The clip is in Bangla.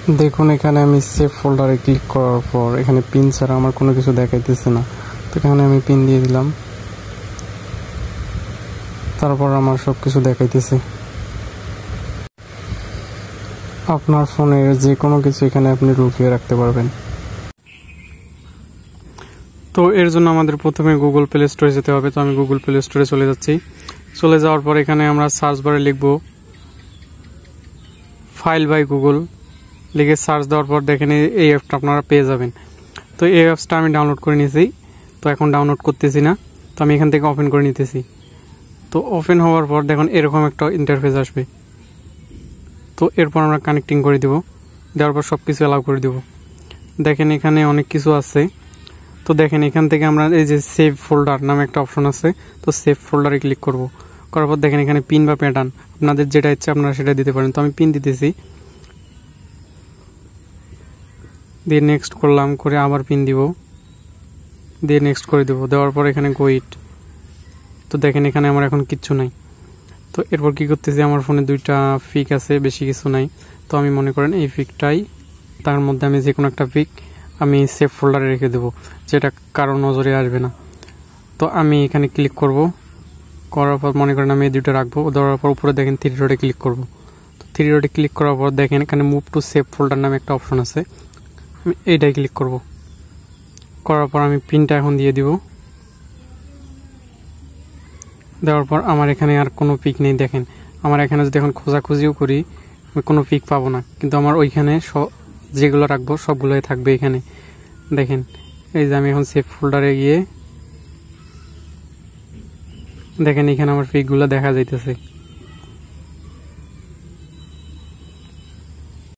দেখুন এখানে আমি সেভ ফোল্ডারে ক্লিক করার পর এখানে পিন ছাড়া আমার কোনো কিছু দেখাইতেছে না। তো এখানে আমি পিন দিয়ে দিলাম, তারপর আমার সব কিছু দেখাইতেছে। আপনার ফোনের যে কোনো কিছু এখানে আপনি লুকিয়ে রাখতে পারবেন। তো এর জন্য আমাদের প্রথমে গুগল প্লে স্টোরে যেতে হবে। তো আমি গুগল প্লে স্টোরে চলে যাচ্ছি। চলে যাওয়ার পর এখানে আমরা সার্চ বারে লিখব ফাইল বাই গুগল, লিখে সার্চ দেওয়ার পর দেখেন এই অ্যাপটা আপনারা পেয়ে যাবেন। তো এই অ্যাপসটা আমি ডাউনলোড করে নিয়েছি। তো এখন ডাউনলোড করতেছি না, তো আমি এখান থেকে ওপেন করে নিতেছি। তো ওপেন হওয়ার পর দেখুন এরকম একটা ইন্টারফেস আসবে। তো এরপর আমরা কানেক্টিং করে দেব, দেওয়ার পর সব কিছু অ্যালাউ করে দেব। দেখেন এখানে অনেক কিছু আছে। তো দেখেন এখান থেকে আমরা এই যে সেভ ফোল্ডার নামে একটা অপশন আছে, তো সেভ ফোল্ডারে ক্লিক করব। করার পর দেখেন এখানে পিন বা প্যাটার্ন আপনাদের যেটা ইচ্ছে আপনারা সেটা দিতে পারেন। তো আমি পিন দিতেছি, দিয়ে নেক্সট করলাম, করে আবার পিন দিব, দিয়ে নেক্সট করে দেবো। দেওয়ার পর এখানে গোইট। তো দেখেন এখানে আমার এখন কিচ্ছু নাই। তো এরপর কি করতেছি, আমার ফোনে দুইটা পিক আছে, বেশি কিছু নাই। তো আমি মনে করেন এই পিকটাই, তার মধ্যে আমি যে কোনো একটা পিক আমি সেভ ফোল্ডারে রেখে দেবো, যেটা কারো নজরে আসবে না। তো আমি এখানে ক্লিক করব, করার পর মনে করেন আমি এই দুটো রাখবো। দেওয়ার পর উপরে দেখেন থ্রি ডটে ক্লিক করব। তো থ্রি ডটে ক্লিক করার পর দেখেন এখানে মুভ টু সেভ ফোল্ডার নামে একটা অপশন আছে, আমি এইটাই ক্লিক করব। করার পর আমি পিনটা এখন দিয়ে দিব। দেওয়ার পর আমার এখানে আর কোনো পিক নেই। দেখেন আমার এখানে যদি এখন খোঁজাখুঁজিও করি আমি কোনো পিক পাবো না, কিন্তু আমার ওইখানে যেগুলো রাখবো সবগুলোই থাকবে এখানে। দেখেন এই যে আমি এখন সেভ ফোল্ডারে গিয়ে দেখেন এখানে আমার পিকগুলো দেখা যাইতেছে।